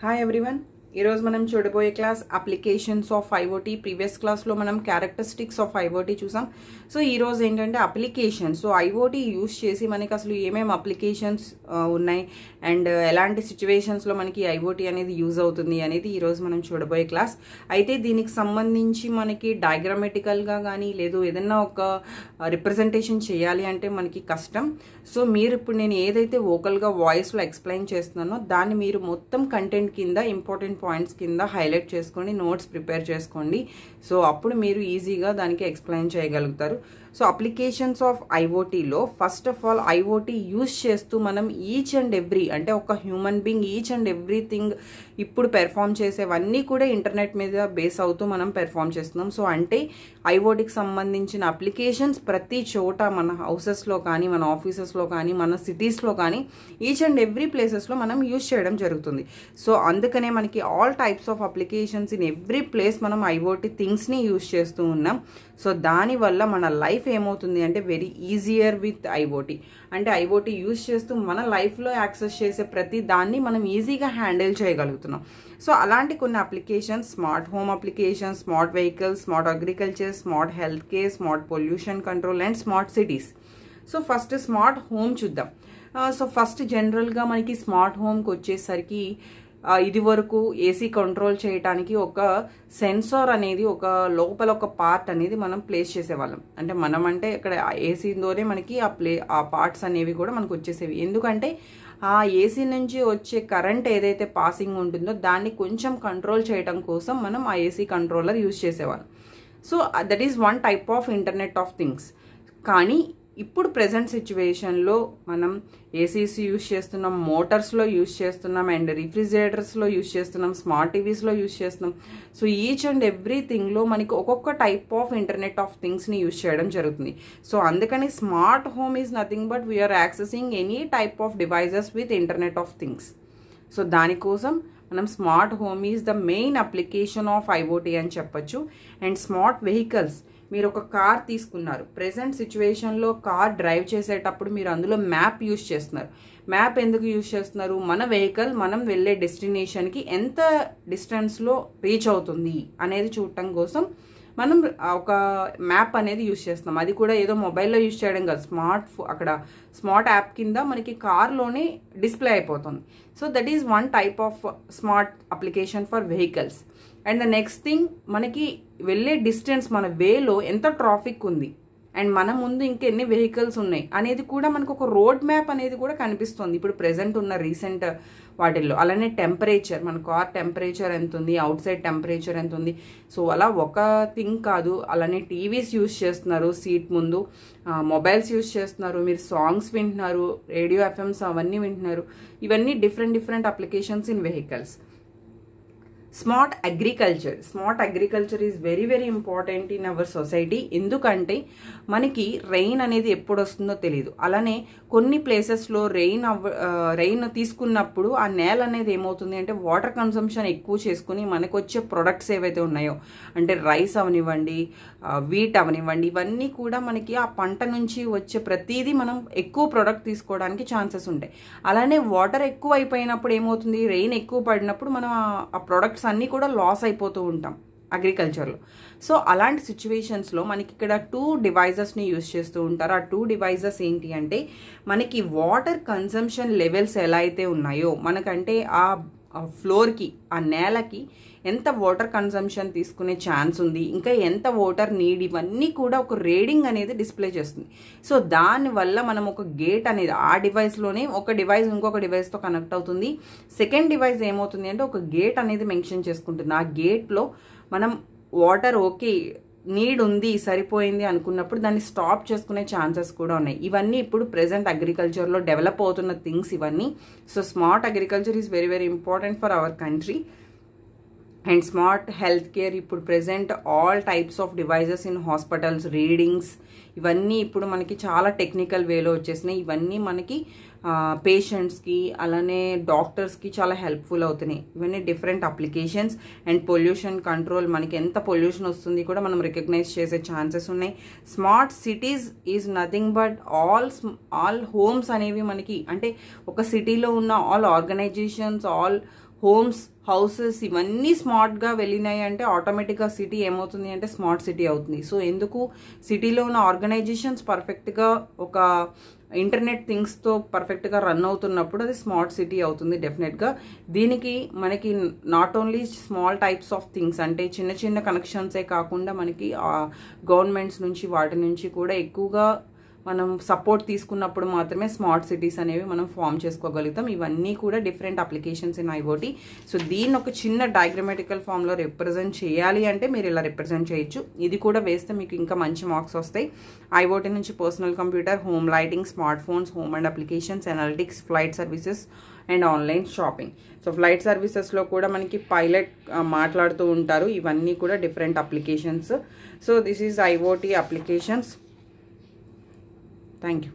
Hi everyone. ఈరోజు మనం చూడబోయే class applications of IoT. Previous క్లాస్లో మనం క్యారెక్టరిస్టిక్స్ ఆఫ్ ఐఓటీ చూసాం. సో ఈరోజు ఏంటంటే అప్లికేషన్స్. సో ఐఓటీ యూస్ చేసి మనకి అసలు ఏమేమి అప్లికేషన్స్ ఉన్నాయి అండ్ ఎలాంటి సిచ్యువేషన్స్లో మనకి ఐఓటీ అనేది యూజ్ అవుతుంది అనేది ఈరోజు మనం చూడబోయే క్లాస్. అయితే దీనికి సంబంధించి మనకి డయాగ్రామెటికల్గా కానీ లేదు ఏదన్నా ఒక రిప్రజెంటేషన్ చేయాలి అంటే మనకి కష్టం. సో మీరు ఇప్పుడు నేను ఏదైతే వోకల్గా వాయిస్లో ఎక్స్ప్లెయిన్ చేస్తున్నానో దాన్ని మీరు మొత్తం కంటెంట్ కింద ఇంపార్టెంట్ పాయింట్స్ కింద హైలైట్ చేసుకోండి, నోట్స్ ప్రిపేర్ చేసుకోండి. సో అప్పుడు మీరు ఈజీగా దానికి ఎక్స్ప్లెయిన్ చేయగలుగుతారు. సో అప్లికేషన్స్ ఆఫ్ ఐఓటీలో first of all IoT use చేస్తూ మనం ఈచ్ అండ్ ఎవ్రీ అంటే ఒక human being each and everything ఇప్పుడు పెర్ఫామ్ చేసేవన్నీ కూడా ఇంటర్నెట్ మీద బేస్ అవుతూ మనం పెర్ఫామ్ చేస్తున్నాం. సో అంటే ఐఓటీకి సంబంధించిన అప్లికేషన్స్ ప్రతి చోట మన హౌసెస్లో కానీ మన ఆఫీసెస్లో కానీ మన సిటీస్లో కానీ ఈచ్ అండ్ ఎవ్రీ ప్లేసెస్లో మనం యూజ్ చేయడం జరుగుతుంది. సో అందుకనే మనకి all types of applications in every place మనం ఐఓటీ థింగ్స్ని యూజ్ చేస్తూ ఉన్నాం. సో దానివల్ల మన లైఫ్ ఏమవుతుంది అంటే వెరీ ఈజియర్ విత్ ఐఓటీ. అంటే ఐఓటీ యూజ్ చేస్తూ మన లైఫ్లో యాక్సెస్ చేసే ప్రతి దాన్ని మనం ఈజీగా హ్యాండిల్ చేయగలుగుతున్నాం. సో అలాంటి కొన్ని applications smart home applications, smart vehicles, smart agriculture, smart health care, smart pollution control and smart cities. So first smart home చూద్దాం. సో ఫస్ట్ జనరల్గా మనకి స్మార్ట్ హోమ్కి వచ్చేసరికి ఇది వరకు ఏసీ కంట్రోల్ చేయడానికి ఒక సెన్సార్ అనేది ఒక లోపల ఒక పార్ట్ అనేది మనం ప్లేస్ చేసేవాళ్ళం. అంటే మనం అంటే ఇక్కడ ఏసీలోనే మనకి ఆ పార్ట్స్ అనేవి కూడా మనకు వచ్చేసేవి. ఎందుకంటే ఆ ఏసీ నుంచి వచ్చే కరెంట్ ఏదైతే పాసింగ్ ఉంటుందో దాన్ని కొంచెం కంట్రోల్ చేయడం కోసం మనం ఆ ఏసీ కంట్రోలర్ యూజ్ చేసేవాళ్ళం. So that is one type of internet of things. కానీ ఇప్పుడు ప్రెజెంట్ సిచ్యువేషన్లో మనం ఏసీస్ యూజ్ చేస్తున్నాం, మోటార్స్లో యూజ్ చేస్తున్నాం అండ్ రిఫ్రిజిరేటర్స్లో యూజ్ చేస్తున్నాం, స్మార్ట్ టీవీస్లో యూజ్ చేస్తున్నాం. సో ఈచ్ అండ్ ఎవ్రీథింగ్లో మనకి ఒక్కొక్క టైప్ ఆఫ్ ఇంటర్నెట్ ఆఫ్ థింగ్స్ని యూజ్ చేయడం జరుగుతుంది. సో అందుకని smart home is nothing but we're accessing any type of devices with internet of things. So దానికోసం మనం smart home is the main application of IoT అని చెప్పొచ్చు. అండ్ స్మార్ట్ వెహికల్స్, మీరు ఒక కార్ తీసుకున్నారు, ప్రెజెంట్ సిచ్యువేషన్లో కార్ డ్రైవ్ చేసేటప్పుడు మీరు అందులో మ్యాప్ యూజ్ చేస్తున్నారు. మ్యాప్ ఎందుకు యూజ్ చేస్తున్నారు? మన వెహికల్ మనం వెళ్ళే డెస్టినేషన్కి ఎంత డిస్టెన్స్లో రీచ్ అవుతుంది అనేది చూడటం కోసం మనం ఒక మ్యాప్ అనేది యూజ్ చేస్తున్నాం. అది కూడా ఏదో మొబైల్లో యూజ్ చేయడం కాదు, అక్కడ స్మార్ట్ యాప్ కింద మనకి కార్లోనే డిస్ప్లే అయిపోతుంది. So that is one type of smart application for vehicles. And the next thing, మనకి వెళ్ళే డిస్టెన్స్ మన వేలో ఎంత ట్రాఫిక్ ఉంది అండ్ మన ముందు ఇంకెన్ని వెహికల్స్ ఉన్నాయి అనేది కూడా మనకు ఒక రోడ్ మ్యాప్ అనేది కూడా కనిపిస్తుంది ఇప్పుడు ప్రెజెంట్ ఉన్న రీసెంట్ వాటిల్లో. అలానే టెంపరేచర్, మన కార్ టెంపరేచర్ ఎంత ఉంది, అవుట్ సైడ్ టెంపరేచర్ ఎంత ఉంది. సో అలా ఒక థింగ్ కాదు, అలానే టీవీస్ యూజ్ చేస్తున్నారు సీట్ ముందు, మొబైల్స్ యూజ్ చేస్తున్నారు, మీరు సాంగ్స్ వింటున్నారు, రేడియో ఎఫ్ఎంస్ అవన్నీ వింటున్నారు. ఇవన్నీ different applications in vehicles. Smart agriculture is very important in our society. ఎందుకంటే మనకి రెయిన్ అనేది ఎప్పుడు వస్తుందో తెలియదు. అలానే కొన్ని ప్లేసెస్లో రెయిన్ తీసుకున్నప్పుడు ఆ నేల అనేది ఏమవుతుంది అంటే వాటర్ కన్సంప్షన్ ఎక్కువ చేసుకుని మనకు వచ్చే ప్రొడక్ట్స్ ఏవైతే ఉన్నాయో అంటే రైస్ అవనివ్వండి, వీట్ అవనివ్వండి, ఇవన్నీ కూడా మనకి ఆ పంట నుంచి వచ్చే ప్రతిదీ మనం ఎక్కువ ప్రొడక్ట్ తీసుకోవడానికి ఛాన్సెస్ ఉంటాయి. అలానే వాటర్ ఎక్కువ అయిపోయినప్పుడు ఏమవుతుంది, రెయిన్ ఎక్కువ పడినప్పుడు మనం ఆ ప్రొడక్ట్స్ అన్నీ కూడా లాస్ అయిపోతూ ఉంటాం అగ్రికల్చర్లో. సో అలాంటి సిచ్యువేషన్స్లో మనకి ఇక్కడ 2 డివైజెస్ని యూజ్ చేస్తూ ఉంటారు. ఆ 2 డివైజెస్ ఏంటి అంటే మనకి వాటర్ కన్సంప్షన్ లెవెల్స్ ఎలా అయితే ఉన్నాయో మనకంటే ఆ ఫ్లోర్కి, ఆ నేలకి ఎంత వాటర్ కన్సంప్షన్ తీసుకునే ఛాన్స్ ఉంది, ఇంకా ఎంత వాటర్ నీడ్, ఇవన్నీ కూడా ఒక రీడింగ్ అనేది డిస్ప్లే చేస్తుంది. సో దానివల్ల మనం ఒక గేట్ అనేది ఆ డివైస్లోనే ఒక డివైస్ ఇంకొక డివైస్తో కనెక్ట్ అవుతుంది. సెకండ్ డివైస్ ఏమవుతుంది అంటే ఒక గేట్ అనేది మెన్షన్ చేసుకుంటుంది. ఆ గేట్లో మనం వాటర్ ఓకే నీడ్ ఉంది, సరిపోయింది అనుకున్నప్పుడు దాన్ని స్టాప్ చేసుకునే ఛాన్సెస్ కూడా ఉన్నాయి. ఇవన్నీ ఇప్పుడు ప్రెజెంట్ అగ్రికల్చర్లో డెవలప్ అవుతున్న థింగ్స్ ఇవన్నీ. So smart agriculture is very important for our country. And smart health care, ఇప్పుడు present all types of devices in hospitals, readings, ఇవన్నీ ఇప్పుడు మనకి చాలా టెక్నికల్ వేలో వచ్చేసినాయి. ఇవన్నీ మనకి పేషెంట్స్కి అలానే డాక్టర్స్కి చాలా హెల్ప్ఫుల్ అవుతున్నాయి. ఇవన్నీ different applications. And pollution control, మనకి ఎంత పొల్యూషన్ వస్తుంది కూడా మనం రికగ్నైజ్ చేసే ఛాన్సెస్ ఉన్నాయి. Smart cities is nothing but all homes అనేవి మనకి అంటే ఒక సిటీలో ఉన్న all organisations, all homes, houses ఇవన్నీ స్మార్ట్గా వెళ్ళినాయి అంటే ఆటోమేటిక్గా సిటీ ఏమవుతుంది అంటే స్మార్ట్ సిటీ అవుతుంది. సో ఎందుకు సిటీలో ఉన్న ఆర్గనైజేషన్స్ పర్ఫెక్ట్గా ఒక ఇంటర్నెట్ థింగ్స్తో పర్ఫెక్ట్గా రన్ అవుతున్నప్పుడు అది స్మార్ట్ సిటీ అవుతుంది డెఫినెట్గా. దీనికి మనకి not only small types of things అంటే చిన్న చిన్న కనెక్షన్సే కాకుండా మనకి గవర్నమెంట్స్ నుంచి వాటి నుంచి కూడా ఎక్కువగా మనం సపోర్ట్ తీసుకున్నప్పుడు మాత్రమే స్మార్ట్ సిటీస్ అనేవి మనం ఫామ్ చేసుకోగలుగుతాం. ఇవన్నీ కూడా different applications in IoT. So దీన్ని ఒక చిన్న డయాగ్రమాటికల్ ఫామ్లో రిప్రజెంట్ చేయాలి అంటే మీరు ఇలా రిప్రజెంట్ చేయొచ్చు. ఇది కూడా వేస్తే మీకు ఇంకా మంచి మార్క్స్ వస్తాయి. ఐఓటీ నుంచి personal computer, home lighting, smart phones, home and applications, analytics, flight services and online shopping. So flight సర్వీసెస్లో కూడా మనకి పైలట్ మాట్లాడుతూ ఉంటారు. ఇవన్నీ కూడా different applications. So this is IoT applications. Thank you.